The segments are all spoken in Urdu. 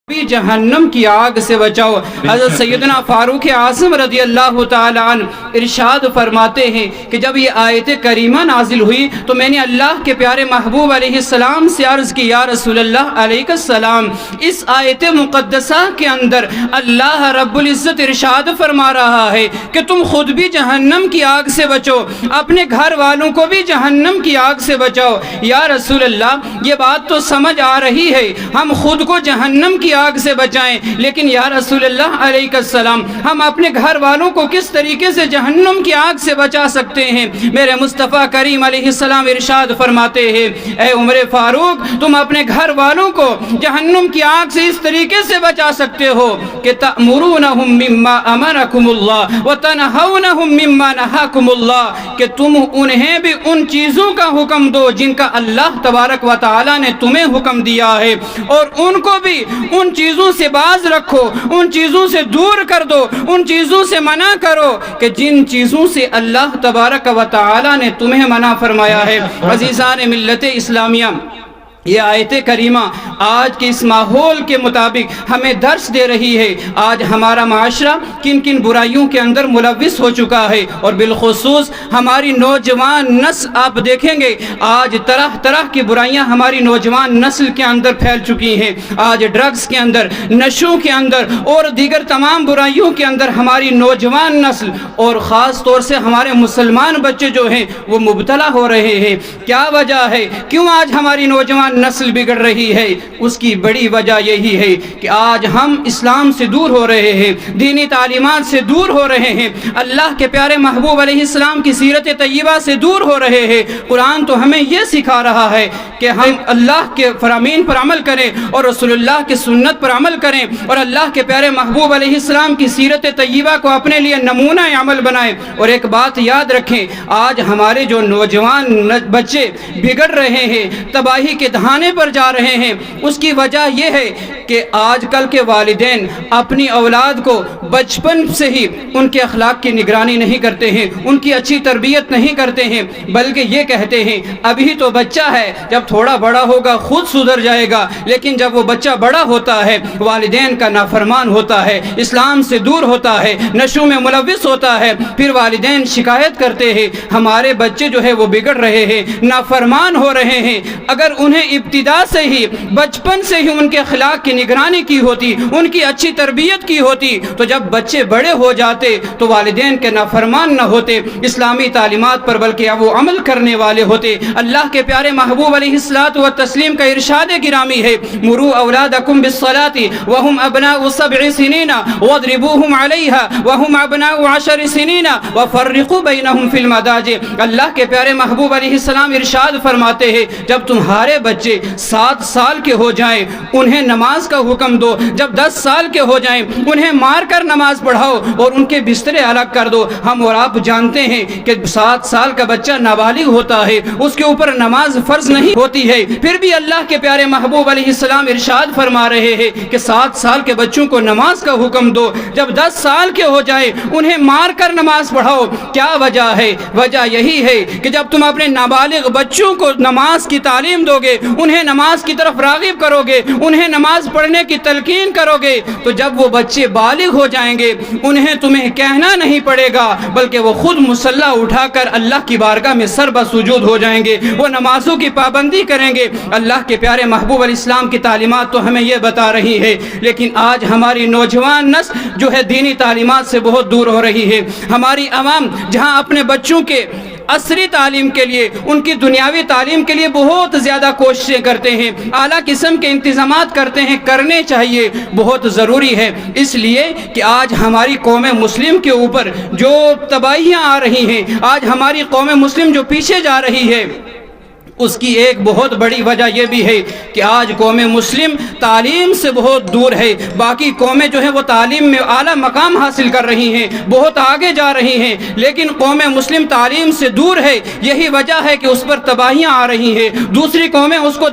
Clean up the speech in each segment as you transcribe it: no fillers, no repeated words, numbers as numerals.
بھی جہنم کی آگ سے بچاؤ۔ حضرت سیدنا فاروق اعظم رضی اللہ تعالیٰ عنہ ارشاد فرماتے ہیں کہ جب یہ آیت کریمہ نازل ہوئی تو میں نے اللہ کے پیارے محبوب علیہ السلام سے عرض کی، یا رسول اللہ علیہ السلام، اس آیت مقدسہ کے اندر اللہ رب العزت ارشاد فرما رہا ہے کہ تم خود بھی جہنم کی آگ سے بچو، اپنے گھر والوں کو بھی جہنم کی آگ سے بچاؤ۔ یا رسول اللہ، یہ بات تو سمجھ آ رہی ہے، ہم خود کو جہنم کی آگ سے بچائیں، لیکن یا رسول اللہ علیہ السلام، ہم اپنے گھر والوں کو کس طریقے سے جہنم کی آگ سے بچا سکتے ہیں؟ میرے مصطفیٰ کریم علیہ السلام ارشاد فرماتے ہیں، اے عمر فاروق، تم اپنے گھر والوں کو جہنم کی آگ سے اس طریقے سے بچا سکتے ہو کہ تأمرونہم مما امرکم اللہ وتنہونہم مما نہاکم اللہ، کہ تم انہیں بھی ان چیزوں کا حکم دو جن کا اللہ تبارک و تعالی نے تمہیں حکم دیا ہے، اور ان کو بھی ان چیزوں سے باز رکھو، ان چیزوں سے دور کر دو، ان چیزوں سے منع کرو کہ جن چیزوں سے اللہ تبارک و تعالی نے تمہیں منع فرمایا ہے۔ عزیزان ملت اسلامیہ، یہ آیت کریمہ آج کے اس ماحول کے مطابق ہمیں درس دے رہی ہے۔ آج ہمارا معاشرہ کن کن برائیوں کے اندر ملوث ہو چکا ہے، اور بالخصوص ہماری نوجوان نسل، آپ دیکھیں گے آج طرح طرح کی برائیاں ہماری نوجوان نسل کے اندر پھیل چکی ہیں۔ آج ڈرگز کے اندر، نشوں کے اندر اور دیگر تمام برائیوں کے اندر ہماری نوجوان نسل اور خاص طور سے ہمارے مسلمان بچے جو ہیں وہ مبتلا ہو رہے ہیں۔ کیا وجہ ہے؟ کیوں آج ہماری نوجوان نسل بگڑ رہی ہے؟ اس کی بڑی وجہ یہی ہے کہ آج ہم اسلام سے دور ہو رہے ہیں، دینی تعلیمات سے دور ہو رہے ہیں، اللہ کے پیارے محبوب علیہ السلام کی سیرت طیبہ سے دور ہو رہے ہیں۔ قرآن تو ہمیں یہ سکھا رہا ہے کہ ہم اللہ کے فرامین پر عمل کریں اور رسول اللہ کی سنت پر عمل کریں، اور اللہ کے پیارے محبوب علیہ السلام کی سیرت طیبہ کو اپنے لیے نمونہ عمل بنائیں۔ اور ایک بات یاد رکھیں، آج ہمارے جو نوجوان بچے بگڑ رہے ہیں، تباہی کے دہانے پر جا رہے ہیں، اس کی وجہ یہ ہے کہ آج کل کے والدین اپنی اولاد کو بچپن سے ہی ان کے اخلاق کی نگرانی نہیں کرتے ہیں، ان کی اچھی تربیت نہیں کرتے ہیں، بلکہ یہ کہتے ہیں ابھی تو بچہ ہے، جب تھوڑا بڑا ہوگا خود سدھر جائے گا۔ لیکن جب وہ بچہ بڑا ہوتا ہے، والدین کا نافرمان ہوتا ہے، اسلام سے دور ہوتا ہے، نشوں میں ملوث ہوتا ہے، پھر والدین شکایت کرتے ہیں ہمارے بچے جو ہے وہ بگڑ رہے ہیں، نافرمان ہو رہے ہیں۔ اگر انہیں ابتدا سے ہی، بچپن سے ہی ان کے اخلاق کی نگرانی کی ہوتی، ان کی اچھی تربیت کی ہوتی، تو جب بچے بڑے ہو جاتے تو والدین کے نافرمان نہ ہوتے، اسلامی تعلیمات پر بلکہ وہ عمل کرنے والے ہوتے۔ اللہ کے پیارے محبوب علیہ الصلوۃ والتسلیم کا ارشاد گرامی ہے، مروا اولادکم بالصلاۃ وهم ابناء 7 سنین واضربوهم علیہا وهم ابناء 10 سنین وفرقوا بینہم فی المضاجع۔ اللہ کے پیارے محبوب علیہ السلام ارشاد فرماتے ہیں، جب تمہارے بچے 7 سال کے ہو جائیں انہیں نماز کا حکم دو، جب 10 سال کے ہو جائیں انہیں مار کر نماز پڑھاؤ اور ان کے بسترے الگ کر دو۔ ہم اور آپ جانتے ہیں کہ 7 سال کا بچہ نابالغ ہوتا ہے، اس کے اوپر نماز فرض نہیں ہوتی ہے، پھر بھی اللہ کے پیارے محبوب علیہ السلام ارشاد فرما رہے ہیں کہ 7 سال کے بچوں کو نماز کا حکم دو، جب 10 سال کے ہو جائیں انہیں مار کر نماز پڑھاؤ۔ کیا وجہ ہے؟ وجہ یہی ہے کہ جب تم اپنے نابالغ بچوں کو نماز کی تعلیم دو گے، انہیں نماز کی طرف راغب کرو گے، انہیں نماز پڑھنے کی تلقین کرو گے، تو جب وہ بچے بالغ ہو جائیں گے انہیں تمہیں کہنا نہیں پڑے گا، بلکہ وہ خود مصلی اٹھا کر اللہ کی بارگاہ میں سر بسجود ہو جائیں گے، وہ نمازوں کی پابندی کریں گے۔ اللہ کے پیارے محبوب علیہ السلام کی تعلیمات تو ہمیں یہ بتا رہی ہے، لیکن آج ہماری نوجوان نسل جو ہے دینی تعلیمات سے بہت دور ہو رہی ہے۔ ہماری عوام جہاں اپنے بچوں کے عصری تعلیم کے لیے، ان کی دنیاوی تعلیم کے لیے بہت زیادہ کوششیں کرتے ہیں، اعلیٰ قسم کے انتظامات کرتے ہیں، کرنے چاہیے، بہت ضروری ہے، اس لیے کہ آج ہماری قوم مسلم کے اوپر جو تباہیاں آ رہی ہیں، آج ہماری قوم مسلم جو پیچھے جا رہی ہے، اس کی ایک بہت بڑی وجہ یہ بھی ہے کہ آج قوم مسلم تعلیم سے بہت دور ہے۔ باقی قومیں جو ہیں وہ تعلیم میں اعلیٰ مقام حاصل کر رہی ہیں، بہت آگے جا رہی ہیں، لیکن قوم مسلم تعلیم سے دور ہے۔ یہی وجہ ہے کہ اس پر تباہیاں آ رہی ہیں، دوسری قومیں اس کو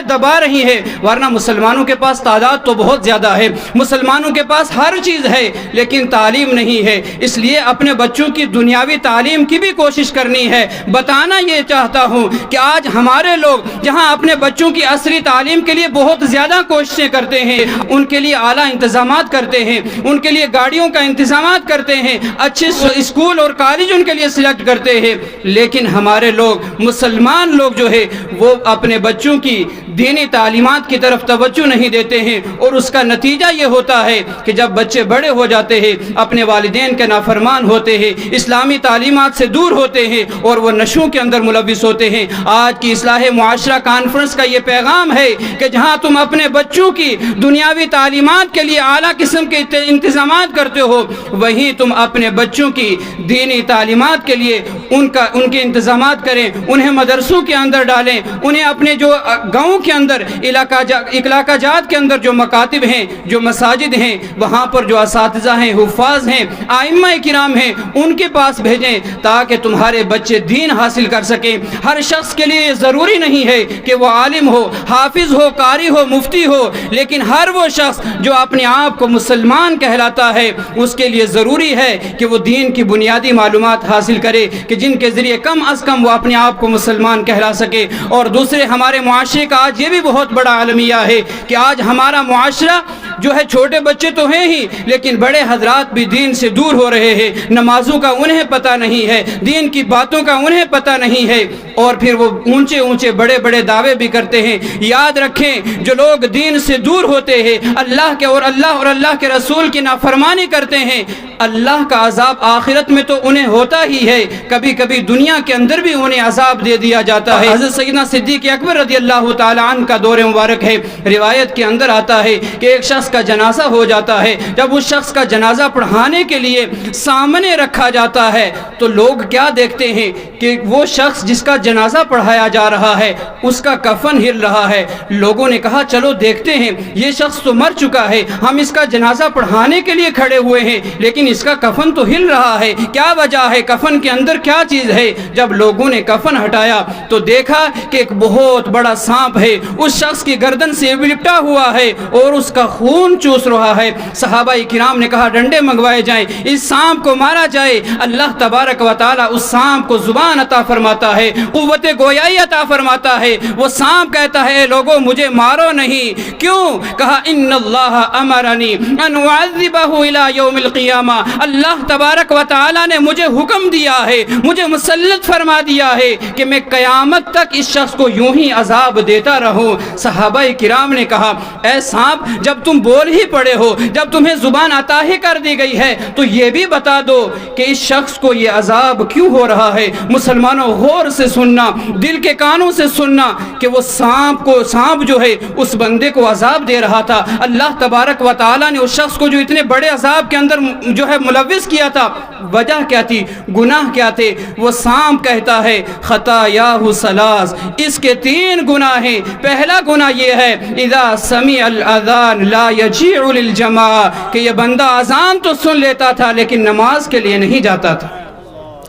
دبا رہی ہیں، ورنہ مسلمانوں کے پاس تعداد تو بہت زیادہ ہے، مسلمانوں کے پاس ہر چیز ہے، لیکن تعلیم نہیں ہے۔ اس لیے اپنے بچوں کی دنیاوی تعلیم کی بھی کوشش کرنی ہے۔ بتانا یہ چاہتا ہوں کہ آج ہمارے لوگ جہاں اپنے بچوں کی عصری تعلیم کے لیے بہت زیادہ کوششیں کرتے ہیں، ان کے لیے اعلیٰ انتظامات کرتے ہیں، ان کے لیے گاڑیوں کا انتظامات کرتے ہیں، اچھے اسکول اور کالج ان کے لیے سلیکٹ کرتے ہیں، لیکن ہمارے لوگ مسلمان لوگ جو ہے وہ اپنے بچوں کی دینی تعلیمات کی طرف توجہ نہیں دیتے ہیں، اور اس کا نتیجہ یہ ہوتا ہے کہ جب بچے بڑے ہو جاتے ہیں، اپنے والدین کے نافرمان ہوتے ہیں، اسلامی تعلیمات سے دور ہوتے ہیں اور وہ نشوں کے اندر ملوث ہوتے ہیں۔ آج کی اصلاح معاشرہ کانفرنس کا یہ پیغام ہے کہ جہاں تم اپنے بچوں کی دنیاوی تعلیمات کے لیے اعلیٰ قسم کے انتظامات کرتے ہو، وہیں تم اپنے بچوں کی دینی تعلیمات کے لیے ان کے انتظامات کریں، انہیں مدرسوں کے اندر ڈالیں، انہیں اپنے جو گاؤں کے اندر علاقہ جات کے اندر جو مکاتب ہیں، جو مساجد ہیں، وہاں پر جو اساتذہ ہیں، حفاظ ہیں، ائمہ کرام ہیں، ان کے پاس بھیجیں تاکہ تمہارے بچے دین حاصل کر سکیں۔ ہر شخص کے لیے یہ ضروری نہیں ہے کہ وہ عالم ہو، حافظ ہو، قاری ہو، مفتی ہو، لیکن ہر وہ شخص جو اپنے آپ کو مسلمان کہلاتا ہے اس کے لیے ضروری ہے کہ وہ دین کی بنیادی معلومات حاصل کرے کہ جن کے ذریعے کم از کم وہ اپنے آپ کو مسلمان کہلا سکے۔ اور دوسرے، ہمارے معاشرے کا آج یہ بھی بہت بڑا المیہ ہے کہ آج ہمارا معاشرہ جو ہے، چھوٹے بچے تو ہیں ہی لیکن بڑے حضرات بھی دین سے دور ہو رہے ہیں، نمازوں کا انہیں پتہ نہیں ہے، دین کی باتوں کا انہیں پتہ نہیں ہے، اور پھر وہ اونچے اونچے بڑے بڑے دعوے بھی کرتے ہیں۔ یاد رکھیں، جو لوگ دین سے دور ہوتے ہیں، اللہ کے رسول کی نافرمانی کرتے ہیں، اللہ کا عذاب آخرت میں تو انہیں ہوتا ہی ہے، کبھی کبھی دنیا کے اندر بھی انہیں عذاب دے دیا جاتا ہے۔ حضرت سیدنا صدیق اکبر رضی اللہ تعالی عنہ کا دور مبارک ہے، روایت کے اندر آتا ہے کہ ایک شخص کا جنازہ ہو جاتا ہے، جب اس شخص کا جنازہ پڑھانے کے لیے سامنے رکھا جاتا ہے تو لوگ کیا دیکھتے ہیں کہ وہ شخص جس کا جنازہ پڑھایا جا رہا ہے اس کا کفن ہل رہا ہے۔ لوگوں نے کہا چلو دیکھتے ہیں، یہ شخص تو مر چکا ہے، ہم اس کا جنازہ پڑھانے کے لیے کھڑے ہوئے ہیں لیکن اس کا کفن تو ہل رہا ہے، کیا وجہ ہے، کفن کے اندر کیا چیز ہے؟ جب لوگوں نے کفن ہٹایا تو دیکھا کہ ایک بہت بڑا سانپ ہے، اس شخص کی گردن سے لپٹا ہوا ہے اور اس کا خون چوس رہا ہے۔ صحابہ کرام نے کہا ڈنڈے منگوائے جائیں، اس سانپ کو مارا جائے۔ اللہ تبارک و تعالی اس سانپ کو زبان عطا فرماتا ہے، قوت گویائی عطا فرماتا ہے۔ وہ سانپ کہتا ہے لوگوں مجھے مارو نہیں، کیوں؟ کہا ان اللہ امرنی ان اعذبہ الی یوم القیامہ، اللہ تبارک و تعالی نے مجھے حکم دیا ہے، مجھے مسلط فرما دیا ہے کہ میں قیامت تک اس شخص کو یوں ہی عذاب دیتا رہوں۔ صحابہ کرام نے کہا اے سانپ، جب تم بول ہی پڑے ہو، جب تمہیں زبان عطا ہی کر دی گئی ہے تو یہ بھی بتا دو کہ اس شخص کو یہ عذاب کیوں ہو رہا ہے۔ مسلمانوں غور سے سننا، دل کے کانوں سے سننا کہ وہ سانپ جو ہے اس بندے کو عذاب دے رہا تھا۔ اللہ تبارک و تعالی نے اس شخص کو جو اتنے بڑے عذاب کے اندر جو ہے ملوث کیا تھا، وجہ کیا تھی، گناہ کیا تھے؟ وہ سانپ کہتا ہے خطایاہ ثلاث، اس کے 3 گناہ ہیں۔ پہلا گناہ یہ ہے اذا سمع الاذان لا یجیع للجماع، کہ یہ بندہ اذان تو سن لیتا تھا لیکن نماز کے لیے نہیں جاتا تھا۔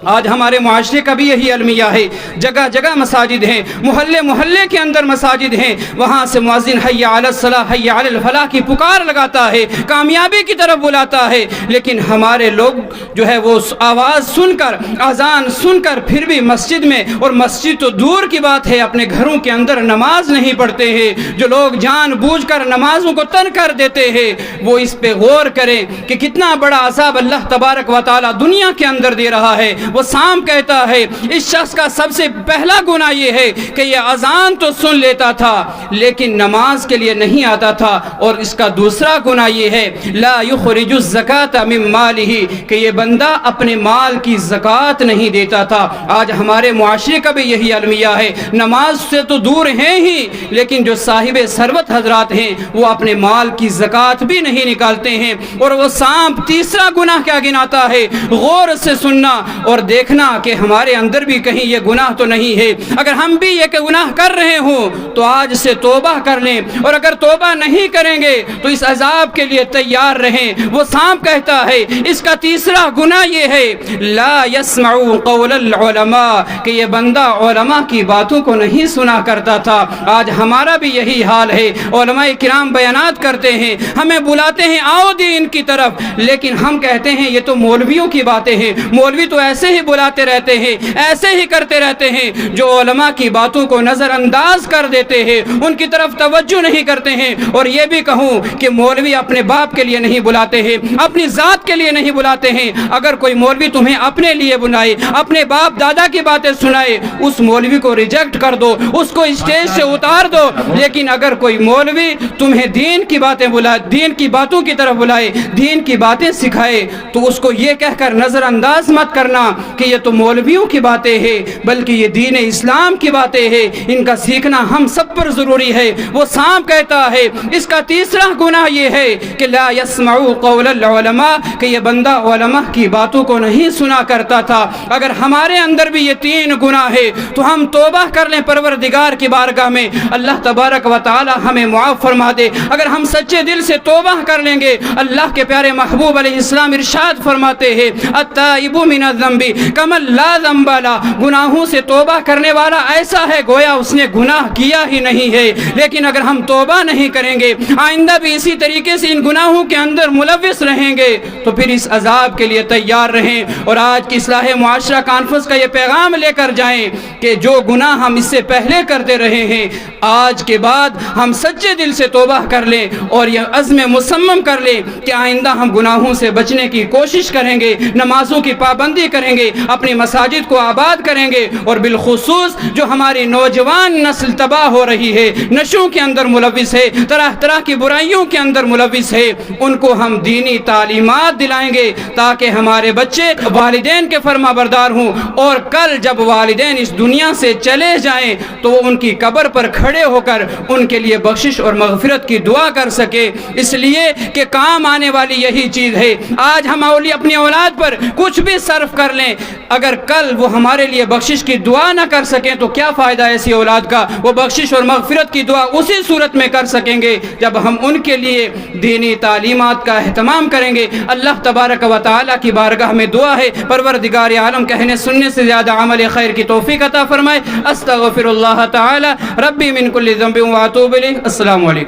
آج ہمارے معاشرے کا بھی یہی المیہ ہے، جگہ جگہ مساجد ہیں، محلے محلے کے اندر مساجد ہیں، وہاں سے مؤذن حی علی الصلاۃ حی علی الفلاح کی پکار لگاتا ہے، کامیابی کی طرف بلاتا ہے، لیکن ہمارے لوگ جو ہے وہ آواز سن کر، اذان سن کر پھر بھی مسجد میں، اور مسجد تو دور کی بات ہے اپنے گھروں کے اندر نماز نہیں پڑھتے ہیں۔ جو لوگ جان بوجھ کر نمازوں کو ترک کر دیتے ہیں وہ اس پہ غور کریں کہ کتنا بڑا عذاب اللہ تبارک و تعالی دنیا کے اندر دے رہا ہے۔ وہ سانپ کہتا ہے اس شخص کا سب سے پہلا گناہ یہ ہے کہ یہ اذان تو سن لیتا تھا لیکن نماز کے لیے نہیں آتا تھا، اور اس کا دوسرا گناہ یہ ہے لا یخرج الزکاۃ من مالہ، کہ یہ بندہ اپنے مال کی زکوٰۃ نہیں دیتا تھا۔ آج ہمارے معاشرے کا بھی یہی المیہ ہے، نماز سے تو دور ہیں ہی لیکن جو صاحب ثروت حضرات ہیں وہ اپنے مال کی زکوٰۃ بھی نہیں نکالتے ہیں۔ اور وہ سانپ تیسرا گناہ کیا گناتا ہے؟ غور سے سننا اور دیکھنا کہ ہمارے اندر بھی کہیں یہ گناہ تو نہیں ہے۔ اگر ہم بھی یہ کہ گناہ کر رہے ہوں تو آج سے توبہ کر لیں، اور اگر توبہ نہیں کریں گے تو اس عذاب کے لیے تیار رہیں۔ وہ سانپ کہتا ہے اس کا تیسرا گناہ یہ ہے لا يسمع قول العلماء، کہ یہ بندہ علماء کی باتوں کو نہیں سنا کرتا تھا۔ آج ہمارا بھی یہی حال ہے، علماء کرام بیانات کرتے ہیں، ہمیں بلاتے ہیں آؤ دین کی طرف، لیکن ہم کہتے ہیں یہ تو مولویوں کی باتیں ہیں، مولوی تو ایسے ایسے ہی بلاتے رہتے ہیں، ایسے ہی کرتے رہتے ہیں، جو علماء کی باتوں کو نظر انداز کر دیتے ہیں، ان کی طرف توجہ نہیں کرتے ہیں۔ اور یہ بھی کہوں کہ مولوی اپنے باپ کے لیے نہیں بلاتے ہیں، اپنی ذات کے لیے نہیں بلاتے ہیں۔ اگر کوئی مولوی تمہیں اپنے لیے بلائے، اپنے باپ دادا کی باتیں سنائے، اس مولوی کو ریجیکٹ کر دو، اس کو اسٹیج سے اتار دو۔ لیکن اگر کوئی مولوی تمہیں دین کی باتیں بلائے، دین کی باتوں کی طرف بلائے، دین کی باتیں سکھائے، تو اس کو یہ کہہ کر نظر انداز مت کرنا کہ یہ تو مولویوں کی باتیں ہیں، بلکہ یہ دین اسلام کی باتیں ہیں، ان کا سیکھنا ہم سب پر ضروری ہے۔ وہ سانپ کہتا ہے اس کا تیسرا گناہ یہ ہے کہ لا يسمعوا قول العلماء، کہ یہ بندہ علماء کی باتوں کو نہیں سنا کرتا تھا۔ اگر ہمارے اندر بھی یہ تین گناہ ہے تو ہم توبہ کر لیں پروردگار کی بارگاہ میں، اللہ تبارک و تعالی ہمیں معاف فرما دے۔ اگر ہم سچے دل سے توبہ کر لیں گے، اللہ کے پیارے محبوب علیہ السلام ارشاد فرماتے ہیں التائب من الذنب کمن لا ذنب له، گناہوں سے توبہ کرنے والا ایسا ہے گویا اس نے گناہ کیا ہی نہیں ہے۔ لیکن اگر ہم توبہ نہیں کریں گے، آئندہ بھی اسی طریقے سے ان گناہوں کے اندر ملوث رہیں گے، تو پھر اس عذاب کے لیے تیار رہیں۔ اور آج کی اصلاح معاشرہ کانفرنس کا یہ پیغام لے کر جائیں کہ جو گناہ ہم اس سے پہلے کرتے رہے ہیں، آج کے بعد ہم سچے دل سے توبہ کر لیں اور یہ عزم مصمم کر لیں کہ آئندہ ہم گناہوں سے بچنے کی کوشش کریں گے، نمازوں کی پابندی کریں گے، اپنی مساجد کو آباد کریں گے، اور بالخصوص جو ہماری نوجوان نسل تباہ ہو رہی ہے، نشوں کے اندر ملوث ہے، طرح طرح کی برائیوں کے اندر ملوث ہے، ان کو ہم دینی تعلیمات دلائیں گے تاکہ ہمارے بچے والدین کے فرما بردار ہوں، اور کل جب والدین اس دنیا سے چلے جائیں تو وہ ان کی قبر پر کھڑے ہو کر ان کے لیے بخشش اور مغفرت کی دعا کر سکے۔ اس لیے کہ کام آنے والی یہی چیز ہے۔ آج ہم اپنی اولاد پر کچھ بھی صرف کر لیں، اگر کل وہ ہمارے لیے بخشش کی دعا نہ کر سکیں تو کیا فائدہ ایسی اولاد کا؟ وہ بخشش اور مغفرت کی دعا اسی صورت میں کر سکیں گے جب ہم ان کے لیے دینی تعلیمات کا اہتمام کریں گے۔ اللہ تبارک و تعالی کی بارگاہ میں دعا ہے پروردگار عالم کہنے سننے سے زیادہ عمل خیر کی توفیق عطا فرمائے۔ استغفر اللہ تعالی ربی من کل ذنب واتوب الیہ۔ السلام علیکم۔